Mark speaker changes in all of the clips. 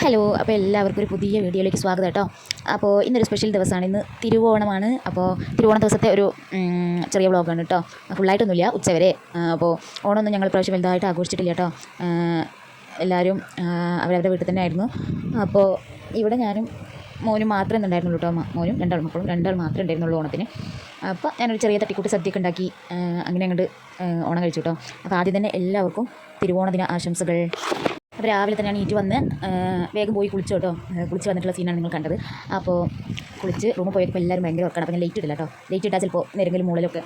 Speaker 1: Hello, അപ്പോൾ എല്ലാവർക്കും ഒരു പുതിയ വീഡിയോയിലേക്ക് സ്വാഗതം കേട്ടോ. അപ്പോൾ ഇന്നൊരു സ്പെഷ്യൽ ദിവസമാണ്. ഇന്ന് തിരുവോണമാണ്. അപ്പോൾ തിരുവോണ ദിവസത്തെ ഒരു ചെറിയ വ്ളോഗാണ് കേട്ടോ. ഫുള്ളായിട്ടൊന്നുമില്ല, ഉച്ചവരെ. അപ്പോൾ ഓണമൊന്നും ഞങ്ങൾ പ്രാവശ്യം വലുതായിട്ട് ആഘോഷിച്ചിട്ടില്ല കേട്ടോ. എല്ലാവരും അവരവരുടെ വീട്ടിൽ തന്നെ ആയിരുന്നു. അപ്പോൾ ഇവിടെ ഞാനും മോനും മാത്രമേ ഉണ്ടായിരുന്നുള്ളൂ കേട്ടോ. മോനും രണ്ടാൾ മാത്രമേ ഉണ്ടായിരുന്നുള്ളൂ ഓണത്തിന്. അപ്പോൾ ഞാനൊരു ചെറിയ തട്ടിക്കൂട്ട് സദ്യയൊക്കെ ഉണ്ടാക്കി അങ്ങനെ അങ്ങോട്ട് ഓണം കഴിച്ചു കേട്ടോ. അപ്പോൾ ആദ്യം തന്നെ എല്ലാവർക്കും തിരുവോണദിന ആശംസകൾ. അപ്പോൾ രാവിലെ തന്നെയാണ് ഈറ്റ് വന്ന് വേഗം പോയി കുളിച്ചു കേട്ടോ. കുളിച്ച് വന്നിട്ടുള്ള സീനാണ് നിങ്ങൾ കണ്ടത്. അപ്പോൾ കുളിച്ച് റൂമിൽ പോയപ്പോൾ എല്ലാവരും ഭയങ്കര വർക്കാണ്. അപ്പോൾ ഞാൻ ലേറ്റ് ഇട്ടില്ല കേട്ടോ. ലേറ്റ് ഇട്ടാൽ ചിലപ്പോൾ നേരെങ്കിലും മൂളലൊക്കെ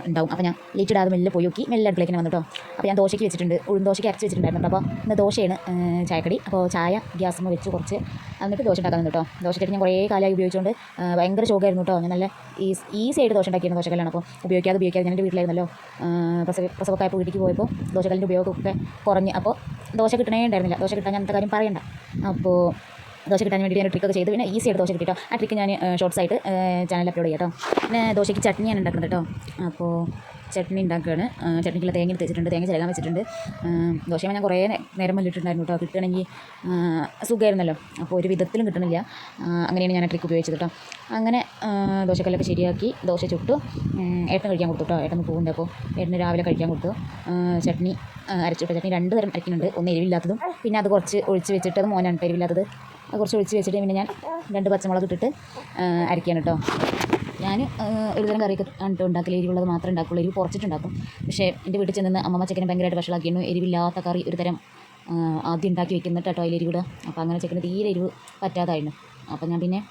Speaker 1: ഉണ്ടാവും. അപ്പോൾ ഞാൻ ലേറ്റ് ഇടാതെ മെല്ലെ പോയി നോക്കി മെല്ലെ അടുക്കളേക്ക് വന്നു കേട്ടോ. അപ്പോൾ ഞാൻ ദോശയ്ക്ക് വെച്ചിട്ടുണ്ട്, ഉഴുന്തോശയ്ക്ക് അരച്ച് വെച്ചിട്ടുണ്ടായിരുന്നു. അപ്പോൾ ഇന്ന് ദോശയാണ് ചായക്കടി. അപ്പോൾ ചായ ഗ്യാസുമ്മ വെച്ച് കുറച്ച് എന്നിട്ട് ദോശ ഉണ്ടാക്കാൻ കേട്ടോ. ദോശക്കടി ഞാൻ കുറേ കാലമായി ഉപയോഗിച്ചുകൊണ്ട് ഭയങ്കര ചോഗായിരുന്നു കേട്ടോ. ഞാൻ നല്ല ഈസി ആയിട്ട് ദോശ ഉണ്ടാക്കിയിരുന്ന ദോശക്കല്ലാണ്. അപ്പോൾ ഉപയോഗിക്കാതെ ഞാൻ എൻ്റെ വീട്ടിലായിരുന്നല്ലോ. പ്രസവക്കായപ്പോൾ വീട്ടിലേക്ക് പോയപ്പോൾ ദോശക്കല്ലിൻ്റെ ഉപയോഗമൊക്കെ കുറഞ്ഞ് അപ്പോൾ ദോശ കിട്ടണേ ഉണ്ടായിരുന്നില്ല. ദോശ കിട്ടാൻ ഞാനത്തെ കാര്യം പറയണ്ട. അപ്പോൾ ദോശ കിട്ടാൻ വേണ്ടി ഞാൻ ട്രിക്കൊക്കെ ചെയ്തു. പിന്നെ ഈസി ആയിട്ട് ദോശ കിട്ടിട്ടോ. ആ ട്രിക്ക് ഞാൻ ഷോർട്സ് ആയിട്ട് ചാനലിൽ അപ്ലോഡ് ചെയ്യാം കേട്ടോ. പിന്നെ ദോശയ്ക്ക് ചട്നി ഞാൻ ഉണ്ടാക്കുന്നത് കേട്ടോ. അപ്പോൾ ചട്നി ഉണ്ടാക്കുകയാണ്. ചട്നിക്കുള്ള തേങ്ങ എടുത്ത് വെച്ചിട്ടുണ്ട്, തേങ്ങ ചിലകാൻ വെച്ചിട്ടുണ്ട്. ദോശ ഞാൻ കുറേ നേരം മല്ലിട്ടുണ്ടായിരുന്നു കേട്ടോ. കിട്ടണമെങ്കിൽ സുഖമായിരുന്നല്ലോ. അപ്പോൾ ഒരു വിധത്തിലും കിട്ടണില്ല. അങ്ങനെയാണ് ഞാൻ ആ ട്രിക്ക് ഉപയോഗിച്ചത് കേട്ടോ. അങ്ങനെ ദോശക്കല്ലൊക്കെ ശരിയാക്കി ദോശ ചുട്ടു. ഏട്ടന് കഴിക്കാൻ കൊടുത്തു കേട്ടോ. ഏട്ടന് പോകുന്നുണ്ട്. അപ്പോൾ ഏട്ടന് രാവിലെ കഴിക്കാൻ കൊടുത്തു. ചട്നി അരച്ചിട്ട് ചട്നി 2 തരം അരയ്ക്കുന്നുണ്ട്. ഒന്ന് എരിവില്ലാത്തതും പിന്നെ അത് കുറച്ച് ഒഴിച്ച് വെച്ചിട്ട്, അത് മോനാണ് എരിവില്ലാത്തത്. അത് കുറച്ച് ഒഴിച്ച് വെച്ചിട്ട് പിന്നെ ഞാൻ 2 പച്ചമുളക് ഇട്ടിട്ട് അരയ്ക്കുകയാണ് കേട്ടോ. ഞാൻ ഒരു തരം കറിയൊക്കെ ഉണ്ടാക്കില്ല, എരിവുള്ളത് മാത്രമേ ഉണ്ടാക്കുള്ളൂ. എരിവ് കുറച്ചിട്ടുണ്ടാക്കും. പക്ഷേ എൻ്റെ വീട്ടിൽ ചെന്ന് അമ്മമ്മ ചെക്കനെ ഭയങ്കരമായിട്ട് വഷളാക്കിയിരുന്നു. എരിവില്ലാത്ത കറി ഒരു തരം ആദ്യം ഉണ്ടാക്കി വെക്കുന്നിട്ട് കേട്ടോ അതിൽ എരിവിടുക. അപ്പോൾ അങ്ങനെ ചെക്കന് തീരെ എരിവ് പറ്റാതായിരുന്നു. അപ്പോൾ ഞാൻ പിന്നെ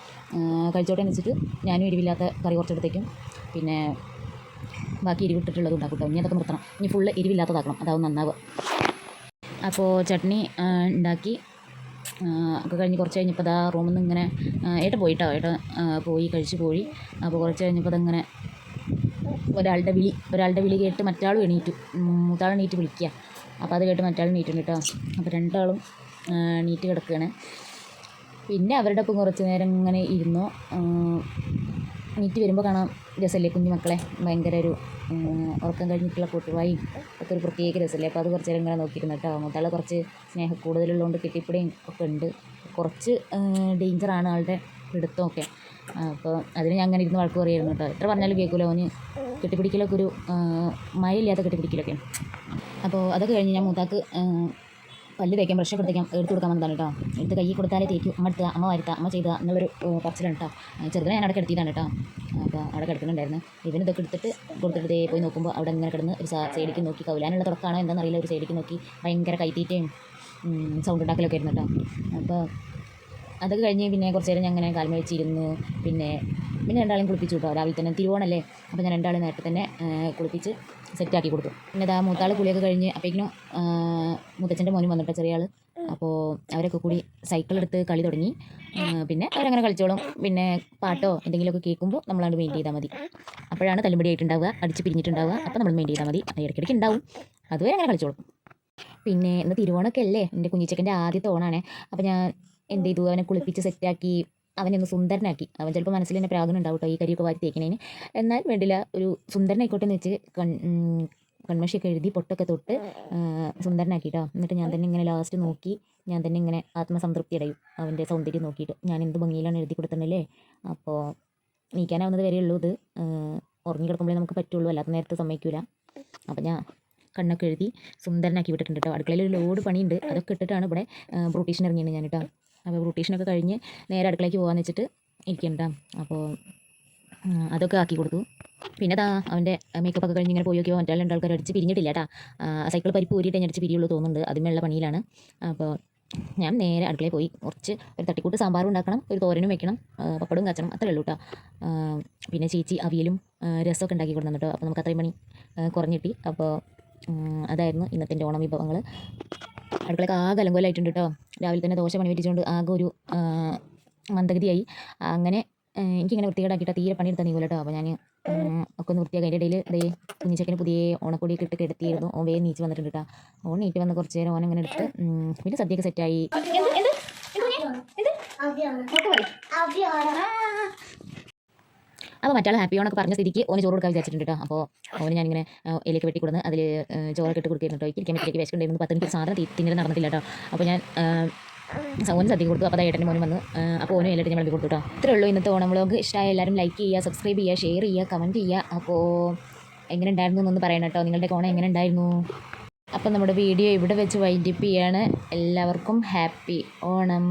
Speaker 1: കഴിച്ചോട്ടെ എന്ന് വെച്ചിട്ട് ഞാനും എരിവില്ലാത്ത കറി കുറച്ചെടുത്തേക്കും പിന്നെ ബാക്കി എരിവിട്ടിട്ടുള്ളത് ഉണ്ടാക്കും കേട്ടോ. ഇനി അതൊക്കെ നിർത്തണം. ഇനി ഫുള്ള് എരിവില്ലാത്തതാക്കണം, അതാവും നന്നാവുക. അപ്പോൾ ചട്നി ഉണ്ടാക്കി ഒക്കെ കഴിഞ്ഞ് കുറച്ച് കഴിഞ്ഞപ്പോൾ അതാ റൂമിൽ നിന്ന് ഇങ്ങനെ ഏട്ടൻ പോയിട്ടോ. ഏട്ടൻ പോയി കഴിച്ച് പോയി. അപ്പോൾ കുറച്ച് കഴിഞ്ഞപ്പോൾ അതങ്ങനെ ഒരാളുടെ വിളി കേട്ട് മറ്റാളും എണീറ്റു. മൂത്താളും എണീറ്റ് വിളിക്കുക. അപ്പോൾ അത് കേട്ട് മറ്റാളും എണീറ്റുണ്ട് കേട്ടോ. അപ്പോൾ രണ്ടാളും എണീറ്റ് കിടക്കുകയാണ്. പിന്നെ അവരുടെ ഒപ്പം കുറച്ച് നേരം ഇങ്ങനെ ഇരുന്നു. എണീറ്റ് വരുമ്പോൾ കാണാം രസമല്ലേ കുഞ്ഞു മക്കളെ. ഭയങ്കര ഒരു ഉറക്കം കഴിഞ്ഞിട്ടുള്ള കൂട്ടുവായും ഒക്കെ ഒരു പ്രത്യേക രസമല്ലേ. അപ്പോൾ അത് കുറച്ച് നേരം ഇങ്ങനെ നോക്കിയിരുന്നു കേട്ടോ. മൂത്താൾ കുറച്ച് സ്നേഹം കൂടുതലുള്ളതുകൊണ്ട് കെട്ടിപ്പിടിയും ഒക്കെ ഉണ്ട്. കുറച്ച് ഡേഞ്ചറാണ് ആളുടെ പിടുത്തമൊക്കെ. അപ്പോൾ അതിന് ഞാൻ അങ്ങനെ ഇരുന്ന് വഴക്ക് പറയുമായിരുന്നു കേട്ടോ. എത്ര പറഞ്ഞാലും കേൾക്കില്ല. അവന് കെട്ടിപ്പിടിക്കലൊക്കെ ഒരു മഴയില്ലാത്ത കെട്ടിപ്പിടിക്കലൊക്കെ. അപ്പോൾ അതൊക്കെ കഴിഞ്ഞ് ഞാൻ മൂത്താക്ക് പല്ല് തേക്കാൻ ബ്രഷൊക്കെ എടുത്ത് കൊടുക്കാൻ വന്നതാണ് കേട്ടോ. എടുത്ത് കൈ കൊടുത്താലേ തേക്കും. അമ്മ എടുത്തുക, അമ്മ വരുത്തുക, അമ്മ ചെയ്തുക എന്നുള്ളൊരു പറച്ചിലാണ് കേട്ടോ. ചെറുതിനെ ഞാൻ അവിടെ കിടത്തിയതാണ് കേട്ടോ. അപ്പോൾ അവിടെ കിടക്കുന്നുണ്ടായിരുന്നു. ഇതൊക്കെ എടുത്തിട്ട് കൊടുത്തിട്ട് പോയി നോക്കുമ്പോൾ അവിടെ ഇങ്ങനെ കിടന്ന് ഒരു സൈഡിലേക്ക് നോക്കി, കൗലാനുള്ള തുടക്കമാണോ എന്താണെന്നറിയില്ല, ഒരു സൈഡിലേക്ക് നോക്കി ഭയങ്കര കൈത്തീറ്റയും സൗണ്ട് ഉണ്ടാക്കലൊക്കെ ആയിരുന്നു കേട്ടോ. അപ്പോൾ അതൊക്കെ കഴിഞ്ഞ് പിന്നെ കുറച്ച് നേരം ഞാൻ അങ്ങനെ കാൽമ വെച്ചിരുന്നു. പിന്നെ രണ്ടാളെയും കുളിപ്പിച്ചു കേട്ടോ. രാവിലെ തന്നെ തിരുവോണമല്ലേ. അപ്പോൾ ഞാൻ രണ്ടാളെ നേരത്തെ തന്നെ കുളിപ്പിച്ച് സെറ്റാക്കി കൊടുത്തു. പിന്നെ അതാ മൂത്താൾ കുളിയൊക്കെ കഴിഞ്ഞ് അപ്പോഴേക്കും മുത്തച്ഛൻ്റെ മോനും വന്നിട്ടോ, ചെറിയ ആൾ. അപ്പോൾ അവരൊക്കെ കൂടി സൈക്കിളെടുത്ത് കളി തുടങ്ങി. പിന്നെ അവരങ്ങനെ കളിച്ചോളും. പിന്നെ പാട്ടോ എന്തെങ്കിലുമൊക്കെ കേൾക്കുമ്പോൾ നമ്മളത് മെയിൻ ചെയ്താൽ മതി. അപ്പോഴാണ് തല്ലുപടി ആയിട്ടുണ്ടാവുക, അടിച്ച് പിരിഞ്ഞിട്ടുണ്ടാവുക. അപ്പോൾ നമ്മൾ മെയിൻ ചെയ്താൽ മതി. ഇടയ്ക്കിടയ്ക്ക് ഉണ്ടാവും, അതുവരെ അങ്ങനെ കളിച്ചോളും. പിന്നെ ഇന്ന് തിരുവോണമൊക്കെ അല്ലേ, എൻ്റെ കുഞ്ഞിച്ചക്കൻ്റെ ആദ്യത്തെ ഓണാണ്. അപ്പോൾ ഞാൻ എന്ത് ചെയ്തു, അവനെ കുളിപ്പിച്ച് സെറ്റാക്കി അവനെ ഒന്ന് സുന്ദരനാക്കി. അവൻ ചിലപ്പോൾ മനസ്സിൽ തന്നെ പ്രാഗനുണ്ടാവും കേട്ടോ ഈ കരിയൊക്കെ വാരി തേക്കണേന്. എന്നാൽ വേണ്ടില്ല, ഒരു സുന്ദരനായിക്കോട്ടെ എന്ന് വെച്ച് കൺമഷിയൊക്കെ എഴുതി പൊട്ടൊക്കെ തൊട്ട് സുന്ദരനാക്കി കേട്ടോ. എന്നിട്ട് ഞാൻ തന്നെ ഇങ്ങനെ ലാസ്റ്റ് നോക്കി, ഞാൻ തന്നെ ഇങ്ങനെ ആത്മസംതൃപ്തി അടയും അവൻ്റെ സൗന്ദര്യം നോക്കിയിട്ട്. ഞാൻ എന്ത് ഭംഗിയിലാണ് എഴുതി കൊടുത്തിട്ടുണ്ടല്ലേ. അപ്പോൾ നീക്കാനാവുന്നത് വരെയുള്ളൂ. ഇത് ഉറങ്ങി കിടക്കുമ്പോഴേ നമുക്ക് പറ്റുള്ളൂ, അല്ലാത്ത നേരത്തെ സമ്മതിക്കില്ല. അപ്പോൾ ഞാൻ കണ്ണൊക്കെ എഴുതി സുന്ദരനാക്കി വിട്ടിട്ടുണ്ട് കേട്ടോ. അടുക്കളയിൽ ഒരു ലോഡ് പണിയുണ്ട്, അതൊക്കെ ഇട്ടിട്ടാണ് ഇവിടെ ബ്യൂട്ടീഷ്യൻ ഇറങ്ങിയത് ഞാൻ കേട്ടോ. അപ്പോൾ ബ്യൂട്ടീഷ്യനൊക്കെ കഴിഞ്ഞ് നേരെ അടുക്കളയ്ക്ക് പോകാമെന്ന് വെച്ചിട്ട് ഇരിക്കണ്ട. അപ്പോൾ അതൊക്കെ ആക്കി കൊടുത്തു. പിന്നെ അതാ അവൻ്റെ മേക്കപ്പൊക്കെ കഴിഞ്ഞ് ഇങ്ങനെ പോയി നോക്കിയോ മറ്റേ 2 ആൾക്കാർ അടിച്ച് പിരിഞ്ഞിട്ടില്ല കേട്ടോ. സൈക്കിൾ പരിപ്പ് ഊരിയിട്ട് ഞാൻ അടിച്ച് പിരിയുള്ളൂ തോന്നുന്നുണ്ട്, അതിനുള്ള പണിയിലാണ്. അപ്പോൾ ഞാൻ നേരെ അടുക്കളയിൽ പോയി കുറച്ച് ഒരു തട്ടിക്കൂട്ട് സാമ്പാറും ഉണ്ടാക്കണം, ഒരു തോരനും വെക്കണം, പപ്പടവും കാച്ചണം, അത്രേ ഉള്ളൂ കേട്ടോ. പിന്നെ ചേച്ചി അവിയലും രസമൊക്കെ ഉണ്ടാക്കി കൊടുത്തു കേട്ടോ. അപ്പോൾ നമുക്ക് അത്രയും പണി കുറഞ്ഞിട്ടി. അപ്പോൾ അതായിരുന്നു ഇന്നത്തെ ഓണം വിഭവങ്ങൾ. അടുക്കളയൊക്കെ ആകെ അലങ്കോലമായിട്ടുണ്ട് കേട്ടോ. രാവിലെ തന്നെ ദോശ പണി പറ്റിച്ചുകൊണ്ട് ആകെ ഒരു മന്ദഗതിയായി. അങ്ങനെ എനിക്കിങ്ങനെ വൃത്തികേടാക്കിയിട്ട് തീരെ പണിയെടുത്താൽ നീങ്ങൂല കേട്ടോ. അപ്പോൾ ഞാൻ ഒക്കെ ഒന്ന് വൃത്തിയാക്കി. അതിൻ്റെ ഇടയിൽ അതേ കുഞ്ഞിച്ചക്കന് പുതിയ ഓണക്കൊടിയൊക്കെ ഇട്ട് കിടത്തിയിരുന്നു. ഓൻ വേഗം നീച്ച് വന്നിട്ടുണ്ട് കേട്ടോ. ഓൻ നീറ്റ് വന്ന് കുറച്ച് നേരം ഓൻ അങ്ങനെ എടുത്ത് പിന്നെ സദ്യയൊക്കെ സെറ്റായി. അപ്പോൾ മറ്റാൾ ഹാപ്പി ഓണൊക്കെ പറഞ്ഞ സ്ഥിതിക്ക് ഓന് ചോറ് കൊടുക്കാൻ വിചാരിച്ചിട്ടുണ്ട് കേട്ടോ. അപ്പോൾ ഓന് ഞാനിങ്ങനെ ഇലയൊക്കെ വെട്ടി കൊടുന്ന് അതിൽ ചോറൊക്കെ ഇട്ട് കൊടുത്തിരുന്നു കേട്ടോ. ഇരിക്കാൻ പറ്റിലേക്ക് വിശക്കുണ്ടായിരുന്നു. 10 മിനിറ്റ് സാധനം തിന്നിട്ട് നടന്നിട്ടില്ല കേട്ടോ. അപ്പോൾ ഞാൻ ഓന് സദ്യ കൊടുത്തു. അപ്പോൾ ഏട്ടൻ്റെ മോനും വന്നു. അപ്പോൾ ഓനും എല്ലാവരും വിളമ്പി കൊടുത്തു കേട്ടോ. ഇത്രേ ഉള്ളൂ ഇന്നത്തെ ഓണം വ്ളോഗ്. ഇഷ്ടമായ എല്ലാവരും ലൈക്ക് ചെയ്യുക, സബ്സ്ക്രൈബ് ചെയ്യുക, ഷെയർ ചെയ്യുക, കമൻറ്റ് ചെയ്യുക. അപ്പോൾ എങ്ങനെ ഉണ്ടായിരുന്നു എന്നൊന്ന് പറയണം കേട്ടോ. നിങ്ങളുടെ ഓണം എങ്ങനെ ഉണ്ടായിരുന്നു? അപ്പം നമ്മുടെ വീഡിയോ ഇവിടെ വെച്ച് വൈൻഡപ്പ് ചെയ്യാണ്. എല്ലാവർക്കും ഹാപ്പി ഓണം.